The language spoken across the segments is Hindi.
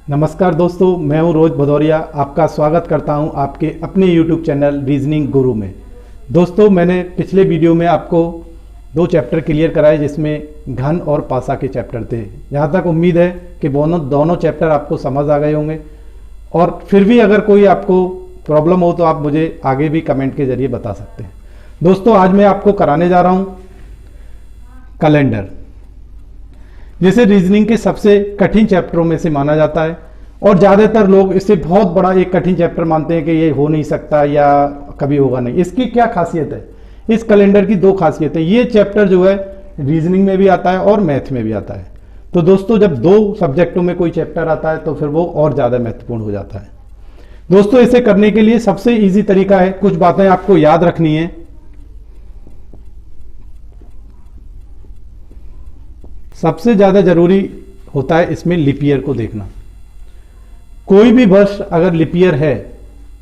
नमस्कार दोस्तों, मैं हूं रोज भदौरिया। आपका स्वागत करता हूं आपके अपने YouTube चैनल रीजनिंग गुरु में। दोस्तों, मैंने पिछले वीडियो में आपको 2 चैप्टर क्लियर कराए जिसमें घन और पासा के चैप्टर थे। यहाँ तक उम्मीद है कि दोनों चैप्टर आपको समझ आ गए होंगे, और फिर भी अगर कोई आपको प्रॉब्लम हो तो आप मुझे आगे भी कमेंट के जरिए बता सकते हैं। दोस्तों, आज मैं आपको कराने जा रहा हूँ कैलेंडर, जिसे रीजनिंग के सबसे कठिन चैप्टरों में से माना जाता है, और ज़्यादातर लोग इसे बहुत बड़ा एक कठिन चैप्टर मानते हैं कि ये हो नहीं सकता या कभी होगा नहीं। इसकी क्या खासियत है? इस कैलेंडर की 2 खासियत है। ये चैप्टर जो है रीजनिंग में भी आता है और मैथ में भी आता है। तो दोस्तों, जब 2 सब्जेक्टों में कोई चैप्टर आता है तो फिर वो और ज़्यादा महत्वपूर्ण हो जाता है। दोस्तों, इसे करने के लिए सबसे ईजी तरीका है, कुछ बातें आपको याद रखनी है। सबसे ज्यादा जरूरी होता है इसमें लीप ईयर को देखना। कोई भी वर्ष अगर लीप ईयर है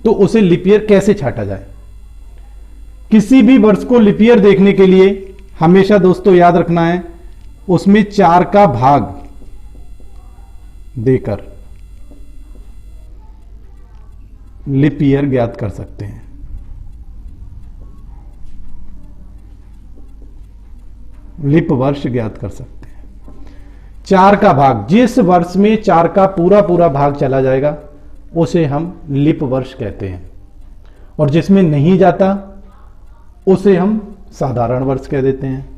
तो उसे लीप ईयर कैसे छांटा जाए। किसी भी वर्ष को लीप ईयर देखने के लिए हमेशा दोस्तों याद रखना है, उसमें 4 का भाग देकर लीप ईयर ज्ञात कर सकते हैं। लीप वर्ष ज्ञात कर सकते हैं। 4 का भाग, जिस वर्ष में 4 का पूरा भाग चला जाएगा उसे हम लीप वर्ष कहते हैं, और जिसमें नहीं जाता उसे हम साधारण वर्ष कह देते हैं।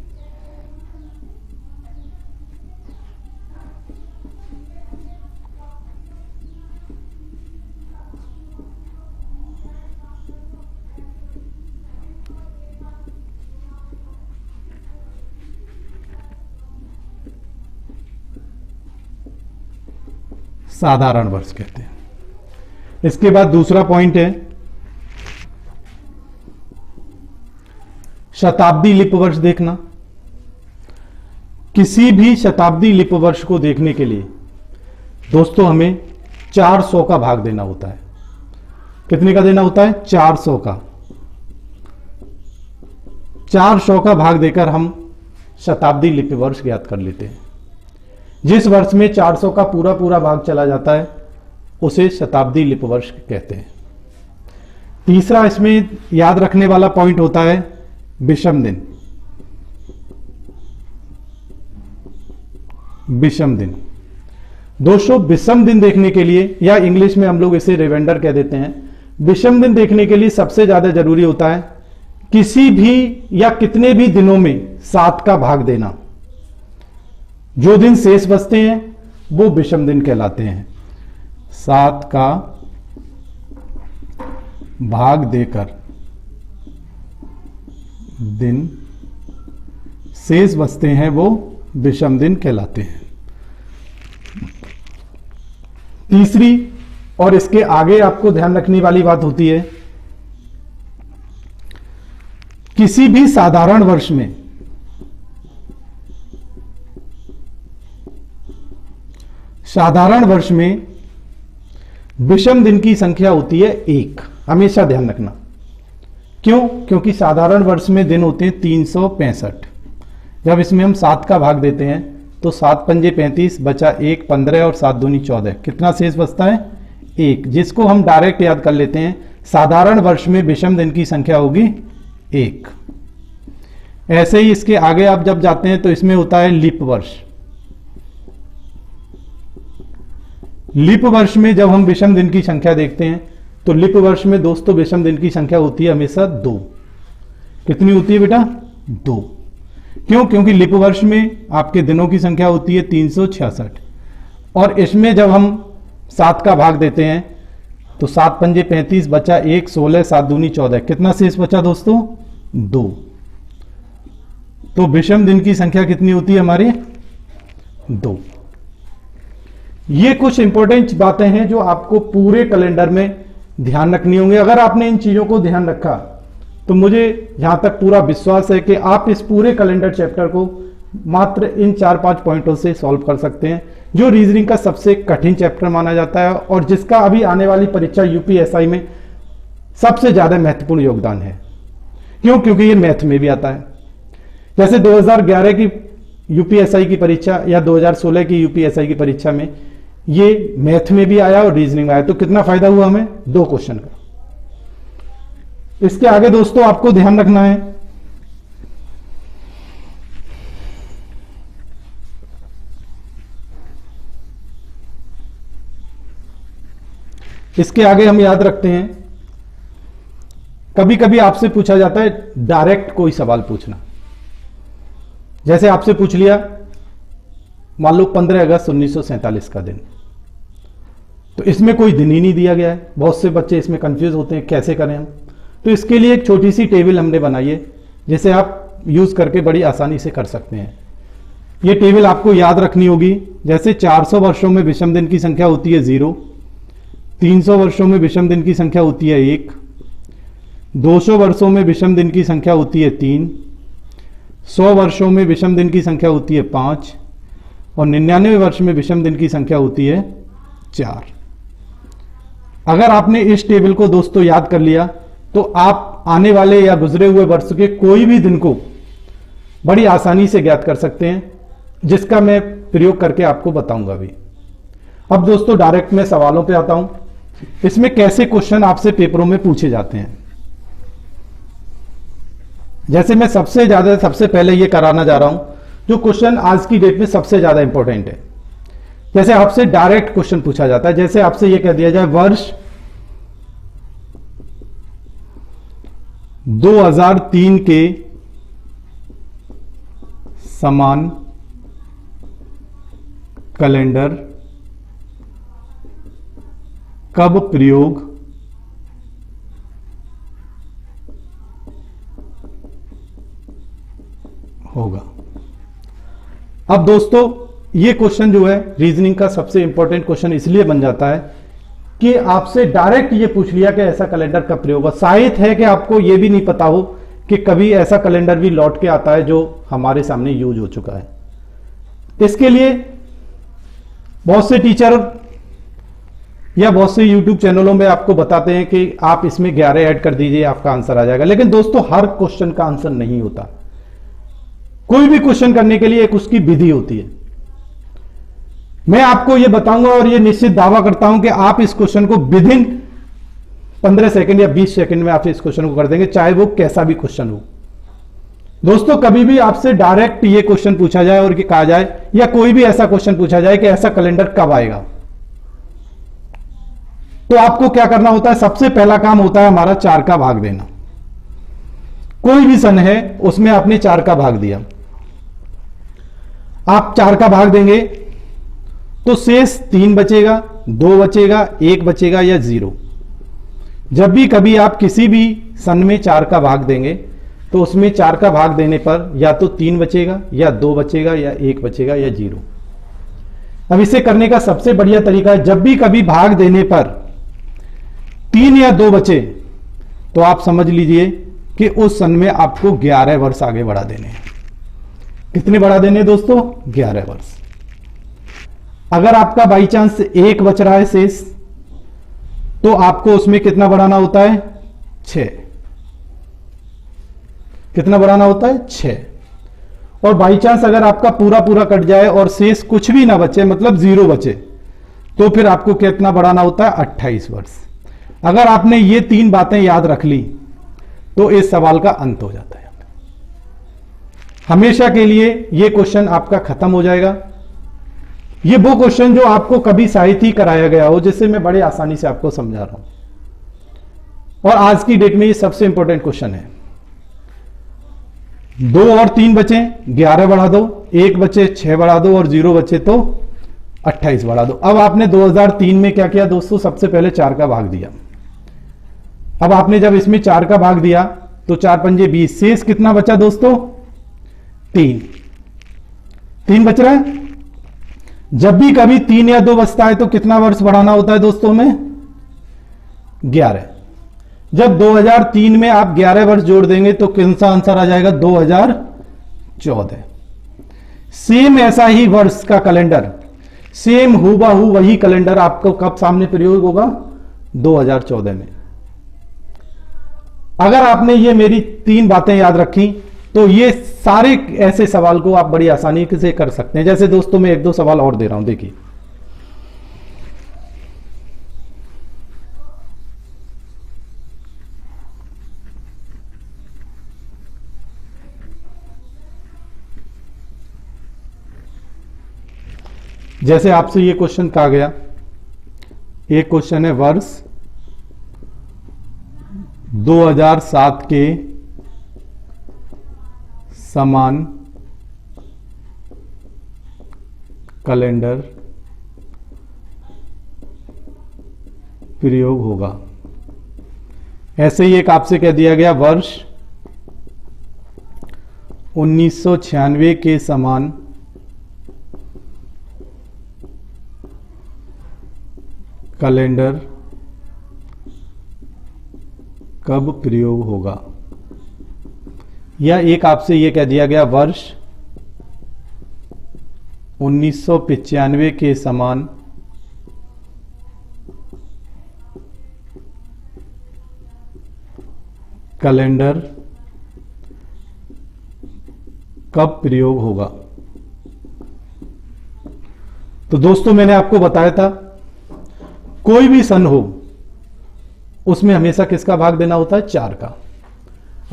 साधारण वर्ष कहते हैं। इसके बाद दूसरा पॉइंट है शताब्दी लीप वर्ष देखना। किसी भी शताब्दी लीप वर्ष को देखने के लिए दोस्तों हमें 400 का भाग देना होता है। कितने का देना होता है? 400 का। 400 का भाग देकर हम शताब्दी लीप वर्ष ज्ञात कर लेते हैं। जिस वर्ष में 400 का पूरा भाग चला जाता है उसे शताब्दी लीप वर्ष कहते हैं। तीसरा इसमें याद रखने वाला पॉइंट होता है विषम दिन। विषम दिन दोस्तों, विषम दिन देखने के लिए, या इंग्लिश में हम लोग इसे रिमाइंडर कह देते हैं, विषम दिन देखने के लिए सबसे ज्यादा जरूरी होता है किसी भी या कितने भी दिनों में 7 का भाग देना। जो दिन शेष बचते हैं वो विषम दिन कहलाते हैं। 7 का भाग देकर दिन शेष बचते हैं वो विषम दिन कहलाते हैं। तीसरी और इसके आगे आपको ध्यान रखने वाली बात होती है, किसी भी साधारण वर्ष में विषम दिन की संख्या होती है 1। हमेशा ध्यान रखना। क्यों? क्योंकि साधारण वर्ष में दिन होते हैं 365। जब इसमें हम 7 का भाग देते हैं तो 7 पंजे 35, बचा 1 15 और 7 दूनी 14। कितना शेष बचता है? 1, जिसको हम डायरेक्ट याद कर लेते हैं। साधारण वर्ष में विषम दिन की संख्या होगी 1। ऐसे ही इसके आगे आप जब जाते हैं तो इसमें होता है लीप वर्ष। लीप वर्ष में जब हम विषम दिन की संख्या देखते हैं तो लीप वर्ष में दोस्तों विषम दिन की संख्या होती है हमेशा 2। कितनी होती है बेटा? 2। क्यों? क्योंकि लीप वर्ष में आपके दिनों की संख्या होती है 366, और इसमें जब हम 7 का भाग देते हैं तो 7 पंजे 35, बचा 1 16, 7 दूनी 14। कितना शेष बचा दोस्तों? 2। तो विषम दिन की संख्या कितनी होती है हमारी? 2। ये कुछ इंपॉर्टेंट बातें हैं जो आपको पूरे कैलेंडर में ध्यान रखनी होंगी। अगर आपने इन चीजों को ध्यान रखा तो मुझे यहां तक पूरा विश्वास है कि आप इस पूरे कैलेंडर चैप्टर को मात्र इन 4-5 पॉइंटों से सॉल्व कर सकते हैं, जो रीजनिंग का सबसे कठिन चैप्टर माना जाता है और जिसका अभी आने वाली परीक्षा यूपीएसआई में सबसे ज्यादा महत्वपूर्ण योगदान है। क्यों? क्योंकि ये मैथ में भी आता है। जैसे 2011 की यूपीएसआई की परीक्षा या 2016 की यूपीएसआई की परीक्षा में ये मैथ में भी आया और रीजनिंग में आया, तो कितना फायदा हुआ हमें? 2 क्वेश्चन का। इसके आगे दोस्तों आपको ध्यान रखना है, इसके आगे हम याद रखते हैं, कभी कभी आपसे पूछा जाता है डायरेक्ट कोई सवाल पूछना। जैसे आपसे पूछ लिया, मान लो 15 अगस्त 1947 का दिन, तो इसमें कोई दिन ही नहीं दिया गया है। बहुत से बच्चे इसमें कंफ्यूज होते हैं कैसे करें हम। तो इसके लिए एक छोटी सी टेबल हमने बनाई है, जिसे आप यूज करके बड़ी आसानी से कर सकते हैं। ये टेबल आपको याद रखनी होगी। जैसे 400 वर्षों में विषम दिन की संख्या होती है 0, 300 वर्षों में विषम दिन की संख्या होती है 1, 200 वर्षों में विषम दिन की संख्या होती है 3, 100 वर्षों में विषम दिन की संख्या होती है 5 और 99 वर्ष में विषम दिन की संख्या होती है 4। अगर आपने इस टेबल को दोस्तों याद कर लिया, तो आप आने वाले या गुजरे हुए वर्ष के कोई भी दिन को बड़ी आसानी से ज्ञात कर सकते हैं, जिसका मैं प्रयोग करके आपको बताऊंगा भी। अब दोस्तों डायरेक्ट मैं सवालों पे आता हूं। इसमें कैसे क्वेश्चन आपसे पेपरों में पूछे जाते हैं। जैसे मैं सबसे पहले ये कराना जा रहा हूं, जो क्वेश्चन आज की डेट में सबसे ज्यादा इंपॉर्टेंट है। जैसे आपसे डायरेक्ट क्वेश्चन पूछा जाता है, जैसे आपसे ये कह दिया जाए वर्ष 2003 के समान कैलेंडर कब प्रयोग होगा। अब दोस्तों ये क्वेश्चन जो है रीजनिंग का सबसे इंपॉर्टेंट क्वेश्चन इसलिए बन जाता है कि आपसे डायरेक्ट ये पूछ लिया कि ऐसा कैलेंडर कब प्रयोग होगा। शायद है कि आपको ये भी नहीं पता हो कि कभी ऐसा कैलेंडर भी लौट के आता है जो हमारे सामने यूज हो चुका है। इसके लिए बहुत से टीचर या बहुत से यूट्यूब चैनलों में आपको बताते हैं कि आप इसमें 11 ऐड कर दीजिए, आपका आंसर आ जाएगा। लेकिन दोस्तों हर क्वेश्चन का आंसर नहीं होता। कोई भी क्वेश्चन करने के लिए एक उसकी विधि होती है। मैं आपको यह बताऊंगा और यह निश्चित दावा करता हूं कि आप इस क्वेश्चन को विदिन 15 सेकंड या 20 सेकंड में आप इस क्वेश्चन को कर देंगे, चाहे वो कैसा भी क्वेश्चन हो। दोस्तों कभी भी आपसे डायरेक्ट ये क्वेश्चन पूछा जाए और कि कहा जाए, या कोई भी ऐसा क्वेश्चन पूछा जाए कि ऐसा कैलेंडर कब आएगा, तो आपको क्या करना होता है? सबसे पहला काम होता है हमारा 4 का भाग देना। कोई भी सन है उसमें आपने 4 का भाग दिया, आप 4 का भाग देंगे तो शेष 3 बचेगा, 2 बचेगा, 1 बचेगा या 0। जब भी कभी आप किसी भी सन में 4 का भाग देंगे तो उसमें 4 का भाग देने पर या तो 3 बचेगा या 2 बचेगा या 1 बचेगा या 0। अब इसे करने का सबसे बढ़िया तरीका है, जब भी कभी भाग देने पर 3 या 2 बचे तो आप समझ लीजिए कि उस सन में आपको 11 वर्ष आगे बढ़ा देने हैं। कितने बढ़ा देने हैं दोस्तों? 11 वर्ष। अगर आपका बाई चांस 1 बच रहा है शेष, तो आपको उसमें कितना बढ़ाना होता है? 6। कितना बढ़ाना होता है? 6। और बाई चांस अगर आपका पूरा पूरा कट जाए और शेष कुछ भी ना बचे, मतलब 0 बचे, तो फिर आपको कितना बढ़ाना होता है? 28 वर्ष। अगर आपने ये 3 बातें याद रख ली तो इस सवाल का अंत हो जाता है। हमेशा के लिए ये क्वेश्चन आपका खत्म हो जाएगा। ये वो क्वेश्चन जो आपको कभी साहित्य ही कराया गया हो, जिससे मैं बड़े आसानी से आपको समझा रहा हूं। और आज की डेट में ये सबसे इंपॉर्टेंट क्वेश्चन है। 2 और 3 बचे, 11 बढ़ा दो, 1 बचे 6 बढ़ा दो और 0 बचे तो 28 बढ़ा दो। अब आपने 2003 में क्या किया दोस्तों? सबसे पहले 4 का भाग दिया। अब आपने जब इसमें 4 का भाग दिया तो 4 पंजे 20, शेष कितना बचा दोस्तों? 3 बच रहा है। जब भी कभी 3 या 2 बचता है तो कितना वर्ष बढ़ाना होता है दोस्तों में? 11। जब 2003 में आप 11 वर्ष जोड़ देंगे तो कौन सा आंसर आ जाएगा? 2014। सेम ऐसा ही वर्ष का कैलेंडर, सेम हूबहू वही कैलेंडर आपको कब सामने प्रयोग होगा? 2014 में। अगर आपने ये मेरी 3 बातें याद रखी तो ये सारे ऐसे सवाल को आप बड़ी आसानी से कर सकते हैं। जैसे दोस्तों मैं 1-2 सवाल और दे रहा हूं, देखिए। जैसे आपसे ये क्वेश्चन कहा गया, एक क्वेश्चन है वर्ष 2007 के समान कैलेंडर प्रयोग होगा। ऐसे ही एक आपसे कह दिया गया वर्ष 1996 के समान कैलेंडर कब प्रयोग होगा। या एक आपसे यह कह दिया गया वर्ष 1995 के समान कैलेंडर कब प्रयोग होगा। तो दोस्तों मैंने आपको बताया था कोई भी सन हो उसमें हमेशा किसका भाग देना होता है, 4 का।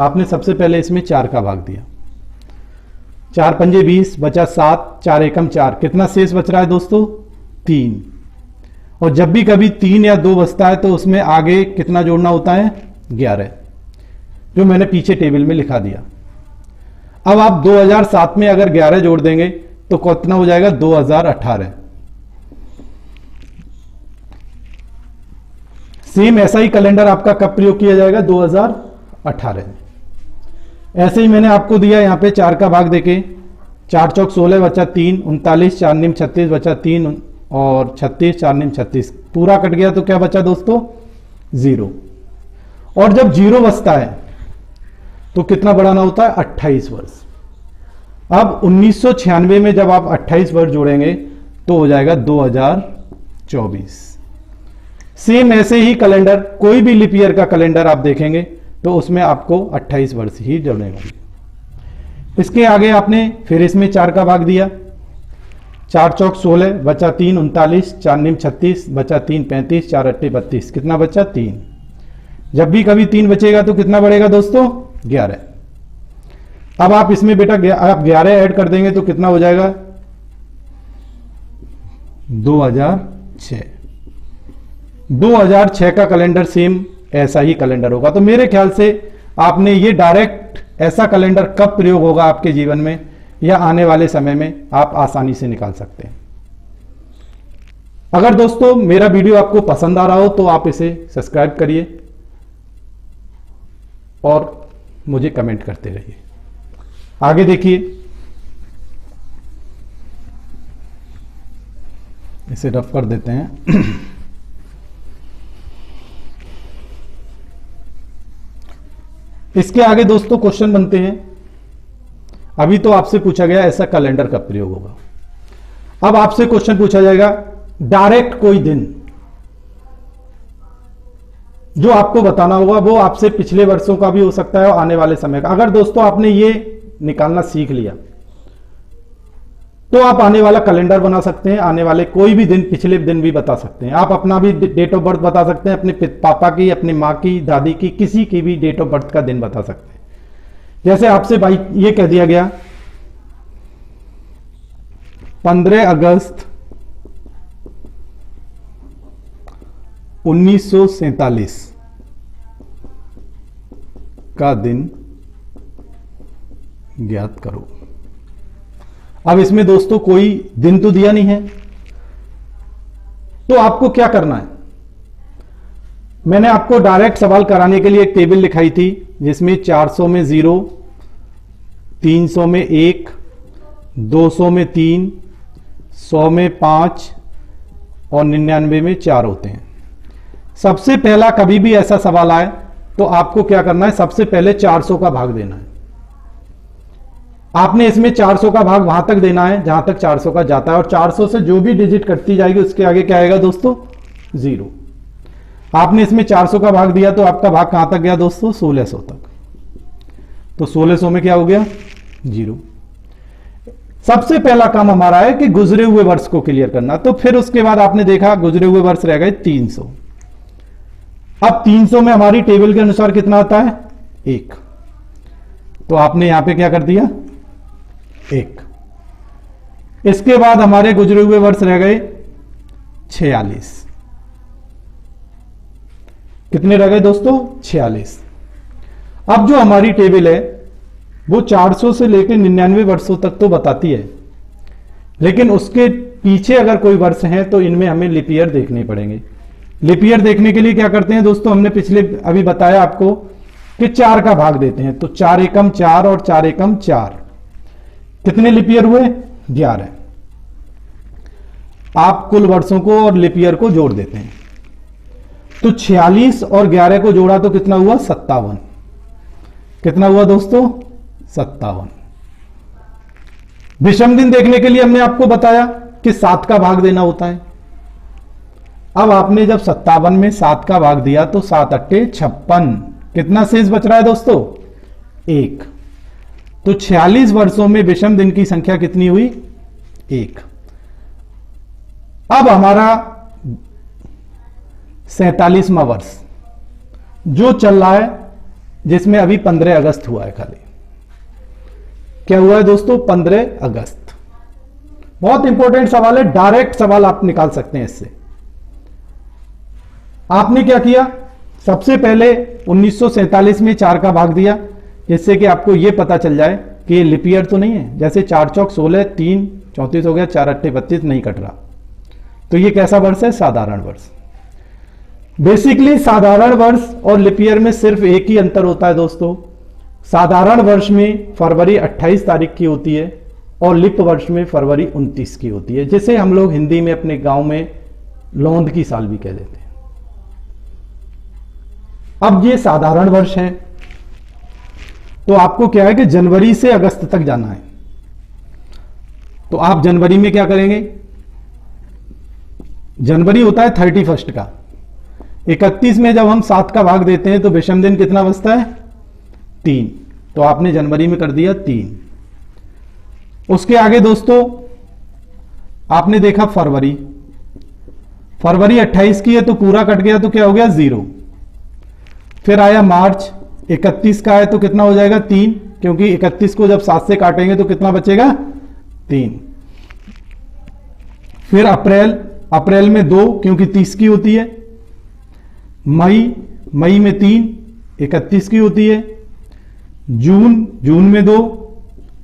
आपने सबसे पहले इसमें 4 का भाग दिया, 4 पंजे 20 बचा 7, 4 एकम 4, कितना शेष बच रहा है दोस्तों, 3। और जब भी कभी 3 या 2 बचता है तो उसमें आगे कितना जोड़ना होता है, 11, जो मैंने पीछे टेबल में लिखा दिया। अब आप 2007 में अगर 11 जोड़ देंगे तो कितना हो जाएगा, 2018। सेम ऐसा ही कैलेंडर आपका कब प्रयोग किया जाएगा, 2018 में। ऐसे ही मैंने आपको दिया यहां पे 4 का भाग देके, 4 चौक 16 बचा 3, 39, 4 निम 36 बचा 3 और 36, 4 निम 36, पूरा कट गया तो क्या बचा दोस्तों, 0। और जब 0 बचता है तो कितना बढ़ाना होता है, 28 वर्ष। अब 1996 में जब आप 28 वर्ष जोड़ेंगे तो हो जाएगा 2024। सेम ऐसे ही कैलेंडर, कोई भी लिप ईयर का कैलेंडर आप देखेंगे तो उसमें आपको 28 वर्ष ही जोड़ने होंगे। इसके आगे आपने फिर इसमें 4 का भाग दिया, 4 चौक 16 बचा 3, 39, 4 निम 36 बचा 3, 35, 4 अट्टे 32, कितना बचा, 3। जब भी कभी 3 बचेगा तो कितना बढ़ेगा दोस्तों, 11। अब आप इसमें बेटा आप 11 ऐड कर देंगे तो कितना हो जाएगा, 2006। 2006 का कैलेंडर सेम ऐसा ही कैलेंडर होगा। तो मेरे ख्याल से आपने ये डायरेक्ट ऐसा कैलेंडर कब प्रयोग होगा आपके जीवन में या आने वाले समय में आप आसानी से निकाल सकते हैं। अगर दोस्तों मेरा वीडियो आपको पसंद आ रहा हो तो आप इसे सब्सक्राइब करिए और मुझे कमेंट करते रहिए। आगे देखिए, इसे रफ कर देते हैं। इसके आगे दोस्तों क्वेश्चन बनते हैं। अभी तो आपसे पूछा गया ऐसा कैलेंडर कब प्रयोग होगा। अब आपसे क्वेश्चन पूछा जाएगा डायरेक्ट कोई दिन, जो आपको बताना होगा वो आपसे पिछले वर्षों का भी हो सकता है और आने वाले समय का। अगर दोस्तों आपने ये निकालना सीख लिया तो आप आने वाला कैलेंडर बना सकते हैं, आने वाले कोई भी दिन, पिछले दिन भी बता सकते हैं। आप अपना भी डेट ऑफ बर्थ बता सकते हैं, अपने पापा की, अपनी माँ की, दादी की, किसी की भी डेट ऑफ बर्थ का दिन बता सकते हैं। जैसे आपसे भाई ये कह दिया गया 15 अगस्त 1947 का दिन ज्ञात करो। अब इसमें दोस्तों कोई दिन तो दिया नहीं है, तो आपको क्या करना है, मैंने आपको डायरेक्ट सवाल कराने के लिए एक टेबल दिखाई थी जिसमें 400 में 0, 300 में 1, 200 में 3, 100 में 5 और 99 में 4 होते हैं। सबसे पहला कभी भी ऐसा सवाल आए तो आपको क्या करना है, सबसे पहले 400 का भाग देना है। आपने इसमें 400 का भाग वहां तक देना है जहां तक 400 का जाता है, और 400 से जो भी डिजिट कटती जाएगी उसके आगे क्या आएगा दोस्तों, 0। आपने इसमें 400 का भाग दिया तो आपका भाग कहां तक गया दोस्तों, 1600 तक। तो 1600 में क्या हो गया, 0। सबसे पहला काम हमारा है कि गुजरे हुए वर्ष को क्लियर करना। तो फिर उसके बाद आपने देखा गुजरे हुए वर्ष रह गए 300। अब 300 में हमारी टेबल के अनुसार कितना आता है, 1। तो आपने यहां पे क्या कर दिया, 1। इसके बाद हमारे गुजरे हुए वर्ष रह गए 46। कितने रह गए दोस्तों? 46। अब जो हमारी टेबल है वो 400 से लेकर 99 वर्षों तक तो बताती है, लेकिन उसके पीछे अगर कोई वर्ष है तो इनमें हमें लीप ईयर देखने पड़ेंगे। लीप ईयर देखने के लिए क्या करते हैं दोस्तों, हमने पिछले अभी बताया आपको कि 4 का भाग देते हैं, तो 4 एकम 4 और 4 एकम 4, कितने लीप ईयर हुए? 11। आप कुल वर्षों को और लीप ईयर को जोड़ देते हैं, तो 46 और 11 को जोड़ा तो कितना हुआ? 57। कितना हुआ दोस्तों? 57। विषम दिन देखने के लिए हमने आपको बताया कि 7 का भाग देना होता है। अब आपने जब 57 में 7 का भाग दिया तो 7 अट्टे 56, कितना शेष बच रहा है दोस्तों? 1। तो 46 वर्षों में विषम दिन की संख्या कितनी हुई? 1। अब हमारा 47वां वर्ष जो चल रहा है, जिसमें अभी 15 अगस्त हुआ है, खाली क्या हुआ है दोस्तों? 15 अगस्त। बहुत इंपॉर्टेंट सवाल है, डायरेक्ट सवाल आप निकाल सकते हैं इससे। आपने क्या किया? सबसे पहले 1947 में 4 का भाग दिया, जिससे कि आपको यह पता चल जाए कि ये लीप ईयर तो नहीं है। जैसे 4 चौक 16, 3 34 हो गया, 4 अट्ठे 32, नहीं कट रहा, तो ये कैसा वर्ष है? साधारण वर्ष। बेसिकली साधारण वर्ष और लीप ईयर में सिर्फ एक ही अंतर होता है दोस्तों, साधारण वर्ष में फरवरी 28 तारीख की होती है और लीप वर्ष में फरवरी 29 की होती है, जिसे हम लोग हिंदी में अपने गांव में लौंद की साल भी कह देते हैं। अब ये साधारण वर्ष है, तो आपको क्या है कि जनवरी से अगस्त तक जाना है। तो आप जनवरी में क्या करेंगे? जनवरी होता है 31 का, 31 में जब हम 7 का भाग देते हैं तो विषम दिन कितना बचता है? 3। तो आपने जनवरी में कर दिया 3। उसके आगे दोस्तों आपने देखा फरवरी 28 की है तो पूरा कट गया, तो क्या हो गया? 0। फिर आया मार्च 31 का है तो कितना हो जाएगा? 3, क्योंकि 31 को जब 7 से काटेंगे तो कितना बचेगा? 3। फिर अप्रैल में 2, क्योंकि 30 की होती है। मई में 3, 31 की होती है। जून में 2,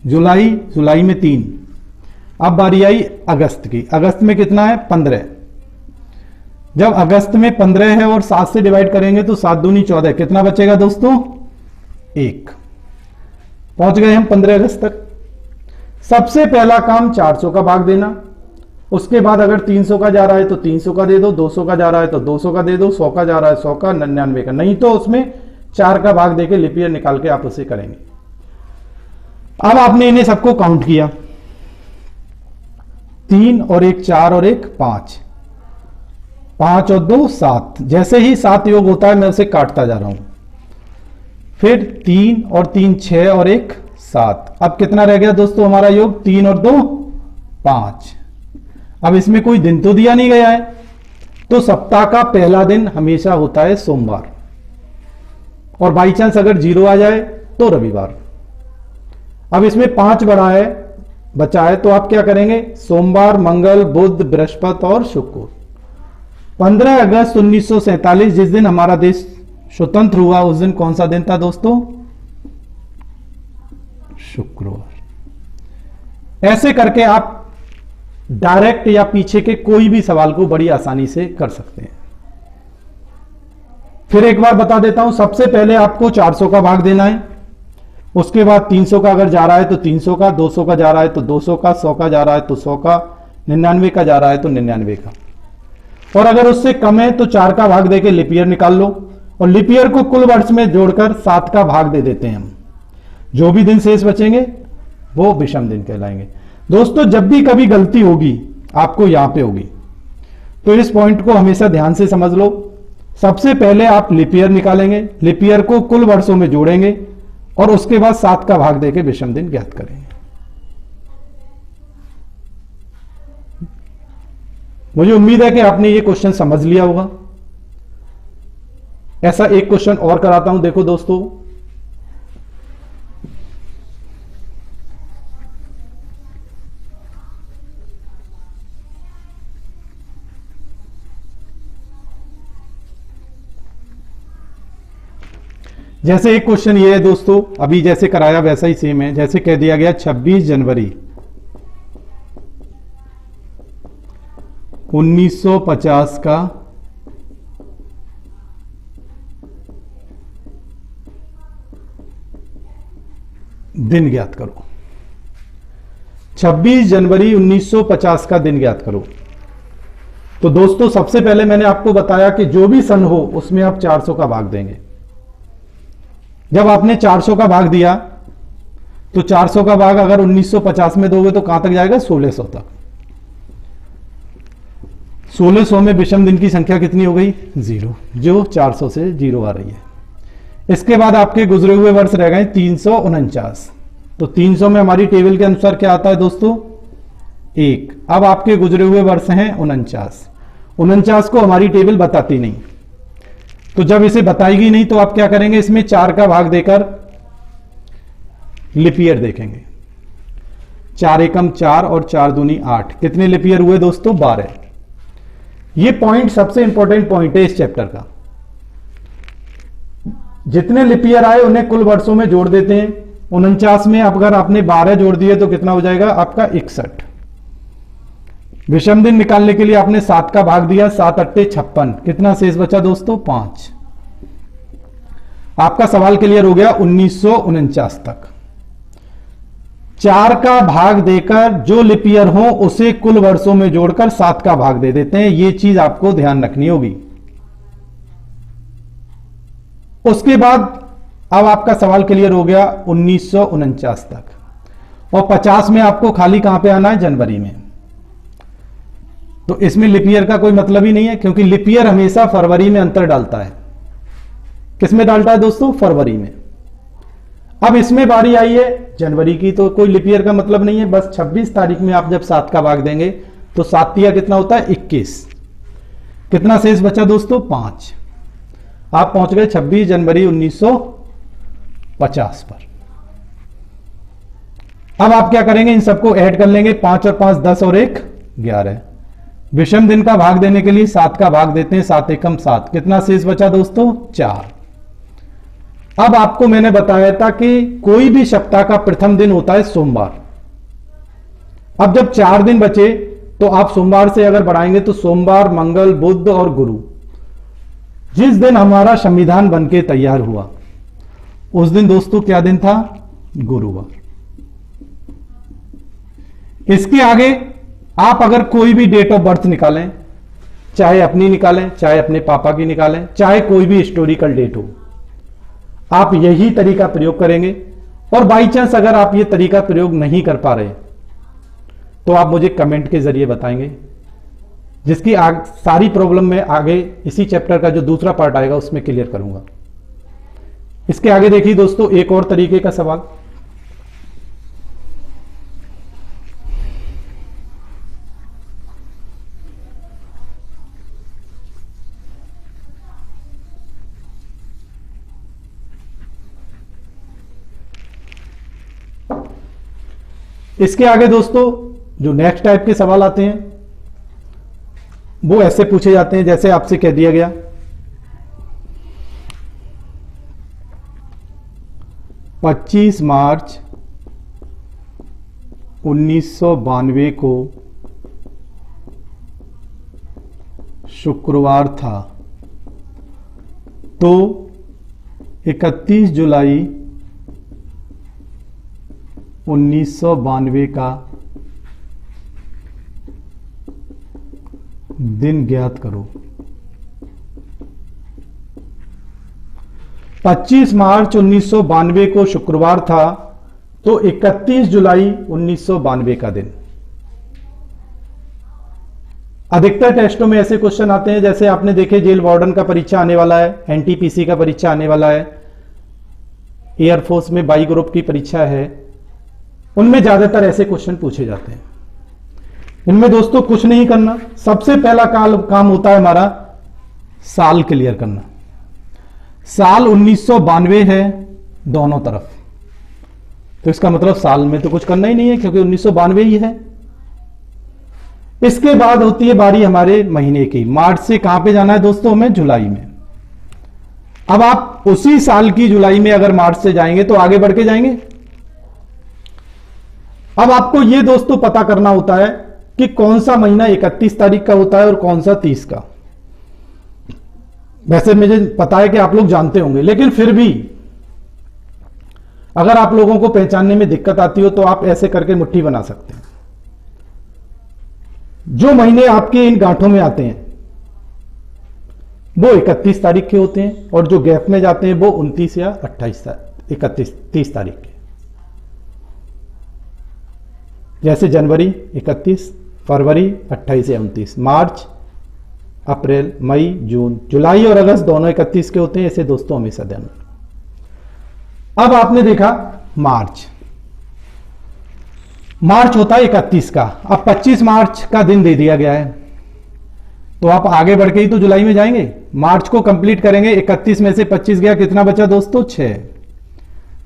जुलाई में 3। अब बारी आई अगस्त की। अगस्त में कितना है? 15। जब अगस्त में 15 है और 7 से डिवाइड करेंगे तो 7 दूनी 14, कितना बचेगा दोस्तों? 1। पहुंच गए हम 15 अगस्त तक। सबसे पहला काम 400 का भाग देना, उसके बाद अगर 300 का जा रहा है तो 300 का दे दो, 200 का जा रहा है तो 200 का दे दो, 100 का जा रहा है 100 का, 99 का, नहीं तो उसमें 4 का भाग देके लीप ईयर निकाल के आप उसे करेंगे। अब आपने इन्हें सबको काउंट किया, 3 और 1 4 और 1 5, 5 और 2 7। जैसे ही 7 योग होता है मैं उसे काटता जा रहा हूं। फिर 3 और 3 6 और 1 7। अब कितना रह गया दोस्तों हमारा योग? 3 और 2 5। अब इसमें कोई दिन तो दिया नहीं गया है, तो सप्ताह का पहला दिन हमेशा होता है सोमवार, और बाई चांस अगर 0 आ जाए तो रविवार। अब इसमें 5 बचा है, तो आप क्या करेंगे? सोमवार, मंगल, बुध, बृहस्पति और शुक्र। 15 अगस्त 1947 जिस दिन हमारा देश स्वतंत्र हुआ, उस दिन कौन सा दिन था दोस्तों? शुक्रवार। ऐसे करके आप डायरेक्ट या पीछे के कोई भी सवाल को बड़ी आसानी से कर सकते हैं। फिर एक बार बता देता हूं, सबसे पहले आपको 400 का भाग देना है, उसके बाद 300 का अगर जा रहा है तो 300 का, 200 का जा रहा है तो 200 का, 100 का जा रहा है तो 100 का, 99 का जा रहा है तो 99 का, और अगर उससे कम है तो 4 का भाग देके लीप ईयर निकाल लो, और लीप ईयर को कुल वर्ष में जोड़कर 7 का भाग दे देते हैं हम। जो भी दिन शेष बचेंगे वो विषम दिन कहलाएंगे। दोस्तों जब भी कभी गलती होगी आपको यहां पे होगी, तो इस पॉइंट को हमेशा ध्यान से समझ लो। सबसे पहले आप लीप ईयर निकालेंगे, लीप ईयर को कुल वर्षों में जोड़ेंगे और उसके बाद 7 का भाग देके विषम दिन ज्ञात करेंगे। मुझे उम्मीद है कि आपने ये क्वेश्चन समझ लिया होगा। ऐसा एक क्वेश्चन और कराता हूं, देखो दोस्तों, जैसे एक क्वेश्चन ये है दोस्तों, अभी जैसे कराया वैसा ही सेम है। जैसे कह दिया गया 26 जनवरी 1950 का दिन ज्ञात करो। 26 जनवरी 1950 का दिन ज्ञात करो। तो दोस्तों सबसे पहले मैंने आपको बताया कि जो भी सन हो उसमें आप 400 का भाग देंगे। जब आपने 400 का भाग दिया तो 400 का भाग अगर 1950 में दोगे तो कहां तक जाएगा? 1600 तक। 1600 में विषम दिन की संख्या कितनी हो गई? 0, जो 400 से 0 आ रही है। इसके बाद आपके गुजरे हुए वर्ष रह गए 349। तो 300 में हमारी टेबल के अनुसार क्या आता है दोस्तों? 1। अब आपके गुजरे हुए वर्ष हैं 49। 49 को हमारी टेबल बताती नहीं, तो जब इसे बताएगी नहीं तो आप क्या करेंगे? इसमें 4 का भाग देकर लिप ईयर देखेंगे। 4 एकम 4 और 4 दूनी 8। कितने लिप ईयर हुए दोस्तों? 12। ये पॉइंट सबसे इंपॉर्टेंट पॉइंट है इस चैप्टर का। जितने लिप ईयर आए उन्हें कुल वर्षों में जोड़ देते हैं। 49 में अगर आपने 12 जोड़ दिए तो कितना हो जाएगा आपका? 61। विषम दिन निकालने के लिए आपने 7 का भाग दिया, 7 अट्टे 56। कितना शेष बचा दोस्तों? 5। आपका सवाल क्लियर हो गया 1949 तक। 4 का भाग देकर जो लिप ईयर हो उसे कुल वर्षों में जोड़कर 7 का भाग दे देते हैं। यह चीज आपको ध्यान रखनी होगी। उसके बाद अब आपका सवाल क्लियर हो गया 1949 तक। और 50 में आपको खाली कहां पे आना है? जनवरी में। तो इसमें लिप ईयर का कोई मतलब ही नहीं है, क्योंकि लिप ईयर हमेशा फरवरी में अंतर डालता है। किसमें डालता है दोस्तों? फरवरी में। अब इसमें बारी आई है जनवरी की, तो कोई लिप ईयर का मतलब नहीं है। बस 26 तारीख में आप जब 7 का भाग देंगे तो 7 तिया कितना होता है? 21। कितना शेष बचा दोस्तों? 5। आप पहुंच गए 26 जनवरी 1950 पर। अब आप क्या करेंगे? इन सबको ऐड कर लेंगे। 5 और 5 10 और 1 11। विषम दिन का भाग देने के लिए 7 का भाग देते हैं। 7 एकम 7। कितना शेष बचा दोस्तों? 4। अब आपको मैंने बताया था कि कोई भी सप्ताह का प्रथम दिन होता है सोमवार। अब जब 4 दिन बचे तो आप सोमवार से अगर बढ़ाएंगे तो सोमवार, मंगल, बुध और गुरु। जिस दिन हमारा संविधान बनके तैयार हुआ उस दिन दोस्तों क्या दिन था? गुरुवार। इसके आगे आप अगर कोई भी डेट ऑफ बर्थ निकालें, चाहे अपनी निकालें, चाहे अपने पापा की निकालें, चाहे कोई भी हिस्टोरिकल डेट हो, आप यही तरीका प्रयोग करेंगे। और बाई चांस अगर आप ये तरीका प्रयोग नहीं कर पा रहे तो आप मुझे कमेंट के जरिए बताएंगे, जिसकी सारी प्रॉब्लम मैं आगे इसी चैप्टर का जो दूसरा पार्ट आएगा उसमें क्लियर करूंगा। इसके आगे देखिए दोस्तों एक और तरीके का सवाल। इसके आगे दोस्तों जो नेक्स्ट टाइप के सवाल आते हैं वो ऐसे पूछे जाते हैं, जैसे आपसे कह दिया गया 25 मार्च 1992 को शुक्रवार था, तो 31 जुलाई 1992 का दिन ज्ञात करो। 25 मार्च 1992 को शुक्रवार था, तो 31 जुलाई 1992 का दिन। अधिकतर टेस्टों में ऐसे क्वेश्चन आते हैं, जैसे आपने देखे जेल वार्डन का परीक्षा आने वाला है, एनटीपीसी का परीक्षा आने वाला है, एयरफोर्स में बाई ग्रुप की परीक्षा है, उनमें ज्यादातर ऐसे क्वेश्चन पूछे जाते हैं। इनमें दोस्तों कुछ नहीं करना, सबसे पहला काम होता है हमारा साल क्लियर करना। साल 1992 है दोनों तरफ, तो इसका मतलब साल में तो कुछ करना ही नहीं है क्योंकि 1992 ही है। इसके बाद होती है बारी हमारे महीने की। मार्च से कहां पे जाना है दोस्तों? हमें जुलाई में। अब आप उसी साल की जुलाई में अगर मार्च से जाएंगे तो आगे बढ़ के जाएंगे। अब आपको यह दोस्तों पता करना होता है कि कौन सा महीना 31 तारीख का होता है और कौन सा 30 का। वैसे मुझे पता है कि आप लोग जानते होंगे, लेकिन फिर भी अगर आप लोगों को पहचानने में दिक्कत आती हो तो आप ऐसे करके मुट्ठी बना सकते हैं। जो महीने आपके इन गांठों में आते हैं वो 31 तारीख के होते हैं, और जो गैप में जाते हैं वो 29 या 30 तारीख के। जैसे जनवरी 31, फरवरी 28 या 29, मार्च, अप्रैल, मई, जून, जुलाई और अगस्त दोनों 31 के होते हैं। ऐसे दोस्तों हमेशा ध्यान रखना। अब आपने देखा मार्च होता है 31 का। अब 25 मार्च का दिन दे दिया गया है, तो आप आगे बढ़ के ही तो जुलाई में जाएंगे। मार्च को कंप्लीट करेंगे, 31 में से 25 गया, कितना बचा दोस्तों? 6।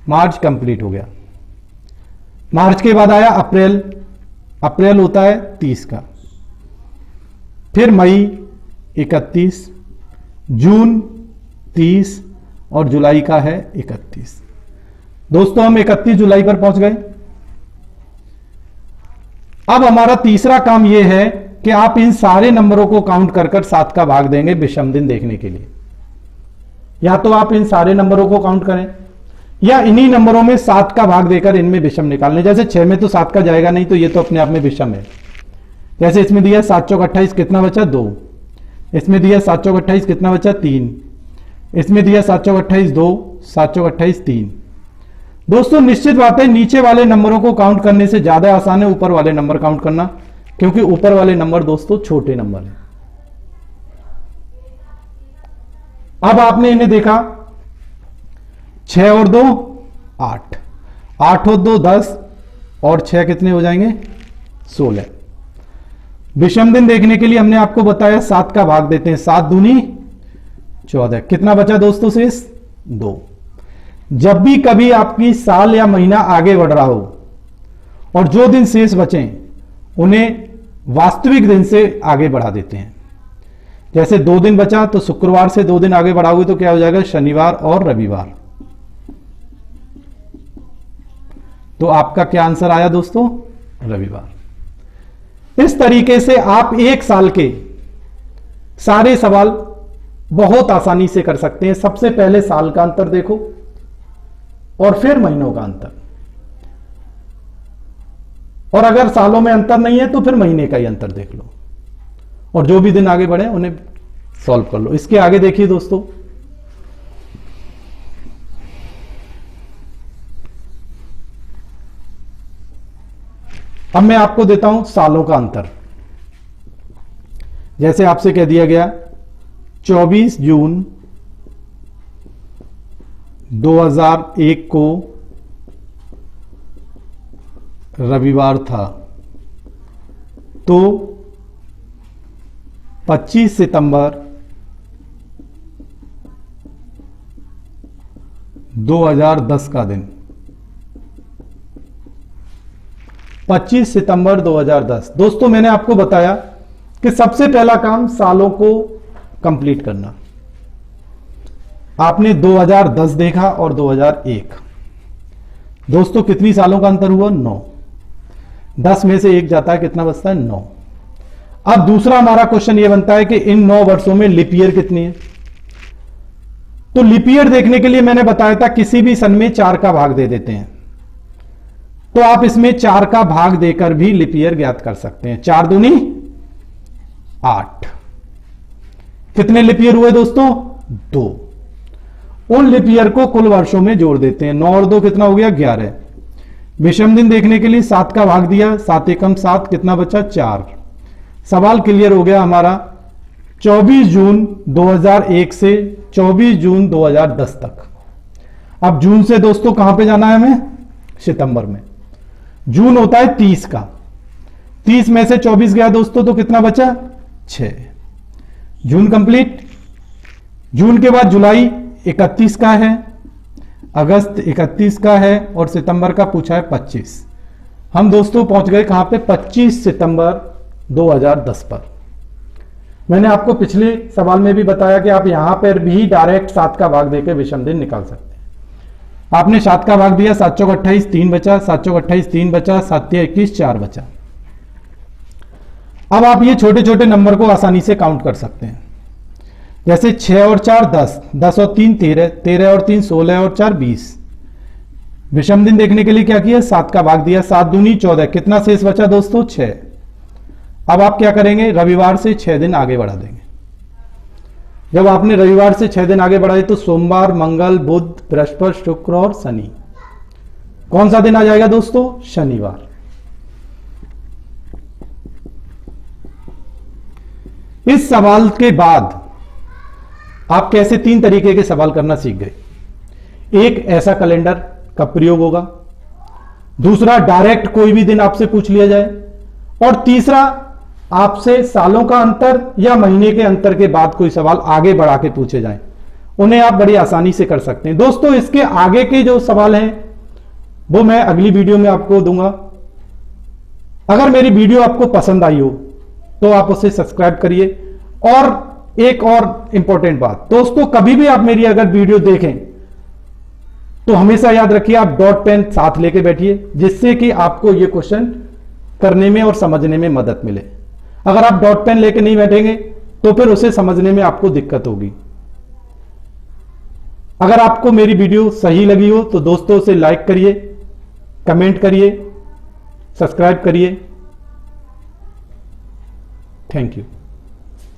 मार्च कंप्लीट हो गया। मार्च के बाद आया अप्रैल, अप्रैल होता है 30 का, फिर मई 31, जून 30 और जुलाई का है 31। दोस्तों हम 31 जुलाई पर पहुंच गए। अब हमारा तीसरा काम यह है कि आप इन सारे नंबरों को काउंट कर 7 का भाग देंगे विषम दिन देखने के लिए। या तो आप इन सारे नंबरों को काउंट करें या इन्हीं नंबरों में 7 का भाग देकर इनमें विषम निकालने। जैसे 6 में तो 7 का जाएगा नहीं, तो ये तो अपने आप में विषम है। जैसे इसमें दिया 7 चौक 28, कितना बचा? 2। इसमें दिया 7 चौक 28, कितना बचा? 3। इसमें दिया 7 चौक 28 2, 7 चौक 28 3। दोस्तों निश्चित बात है नीचे वाले नंबरों को काउंट करने से ज्यादा आसान है ऊपर वाले नंबर काउंट करना, क्योंकि ऊपर वाले नंबर दोस्तों छोटे नंबर हैं। अब आपने इन्हें देखा, 6 और 2 8, 8 और 2 10 और 6 कितने हो जाएंगे? 16। विषम दिन देखने के लिए हमने आपको बताया 7 का भाग देते हैं, 7 दूनी 14। कितना बचा दोस्तों शेष? 2। जब भी कभी आपकी साल या महीना आगे बढ़ रहा हो और जो दिन शेष बचे उन्हें वास्तविक दिन से आगे बढ़ा देते हैं। जैसे 2 दिन बचा तो शुक्रवार से 2 दिन आगे बढ़ाओगे तो क्या हो जाएगा? शनिवार और रविवार। तो आपका क्या आंसर आया दोस्तों? रविवार। इस तरीके से आप एक साल के सारे सवाल बहुत आसानी से कर सकते हैं। सबसे पहले साल का अंतर देखो और फिर महीनों का अंतर, और अगर सालों में अंतर नहीं है तो फिर महीने का ही अंतर देख लो, और जो भी दिन आगे बढ़े उन्हें सॉल्व कर लो। इसके आगे देखिए दोस्तों, अब मैं आपको देता हूं सालों का अंतर। जैसे आपसे कह दिया गया 24 जून 2001 को रविवार था, तो 25 सितंबर 2010 का दिन, 25 सितंबर 2010। दोस्तों मैंने आपको बताया कि सबसे पहला काम सालों को कंप्लीट करना। आपने 2010 देखा और 2001। दोस्तों कितनी सालों का अंतर हुआ? 9। 10 में से 1 जाता है, कितना बचता है? 9। अब दूसरा हमारा क्वेश्चन यह बनता है कि इन 9 वर्षों में लीप ईयर कितनी है। तो लीप ईयर देखने के लिए मैंने बताया था किसी भी सन में 4 का भाग दे देते हैं, तो आप इसमें 4 का भाग देकर भी लीप ईयर ज्ञात कर सकते हैं। 4 दूनी 8। कितने लीप ईयर हुए दोस्तों? 2। उन लीप ईयर को कुल वर्षों में जोड़ देते हैं। 9 और 2 कितना हो गया? 11। विषम दिन देखने के लिए 7 का भाग दिया, 7 एकम 7, कितना बचा? 4। सवाल क्लियर हो गया हमारा। 24 जून 2001 से 24 जून 2010 तक। अब जून से दोस्तों कहां पे जाना है हमें? सितंबर में। जून होता है 30 का, 30 में से 24 गया दोस्तों तो कितना बचा? 6। जून कंप्लीट। जून के बाद जुलाई 31 का है, अगस्त 31 का है और सितंबर का पूछा है 25। हम दोस्तों पहुंच गए कहां पे? 25 सितंबर 2010 पर। मैंने आपको पिछले सवाल में भी बताया कि आप यहां पर भी डायरेक्ट 7 का भाग देकर विषम दिन निकाल सकते हैं। आपने 7 का भाग दिया, 7 चौक 28, 3 बचा, 7 चौक 28, 3 बचा, 7 21, 4 बचा। अब आप ये छोटे छोटे नंबर को आसानी से काउंट कर सकते हैं। जैसे 6 और 4 10, 10 और 3 13, 13 और 3 16 और 4 20। विषम दिन देखने के लिए क्या किया, 7 का भाग दिया, 7 दूनी 14, कितना शेष बचा दोस्तों, 6। अब आप क्या करेंगे, रविवार से 6 दिन आगे बढ़ा देंगे। जब आपने रविवार से 6 दिन आगे बढ़ाए तो सोमवार, मंगल, बुध, बृहस्पति, शुक्र और शनि। कौन सा दिन आ जाएगा दोस्तों, शनिवार। इस सवाल के बाद आप कैसे 3 तरीके के सवाल करना सीख गए। एक, ऐसा कैलेंडर का प्रयोग होगा। दूसरा, डायरेक्ट कोई भी दिन आपसे पूछ लिया जाए। और तीसरा, आपसे सालों का अंतर या महीने के अंतर के बाद कोई सवाल आगे बढ़ा के पूछे जाएं, उन्हें आप बड़ी आसानी से कर सकते हैं। दोस्तों, इसके आगे के जो सवाल हैं वो मैं अगली वीडियो में आपको दूंगा। अगर मेरी वीडियो आपको पसंद आई हो तो आप उसे सब्सक्राइब करिए। और एक और इंपॉर्टेंट बात दोस्तों, कभी भी आप मेरी अगर वीडियो देखें तो हमेशा याद रखिए आप डॉट पेन साथ लेके बैठिए, जिससे कि आपको यह क्वेश्चन करने में और समझने में मदद मिले। अगर आप डॉट पेन लेके नहीं बैठेंगे तो फिर उसे समझने में आपको दिक्कत होगी। अगर आपको मेरी वीडियो सही लगी हो तो दोस्तों उसे लाइक करिए, कमेंट करिए, सब्सक्राइब करिए। Thank you.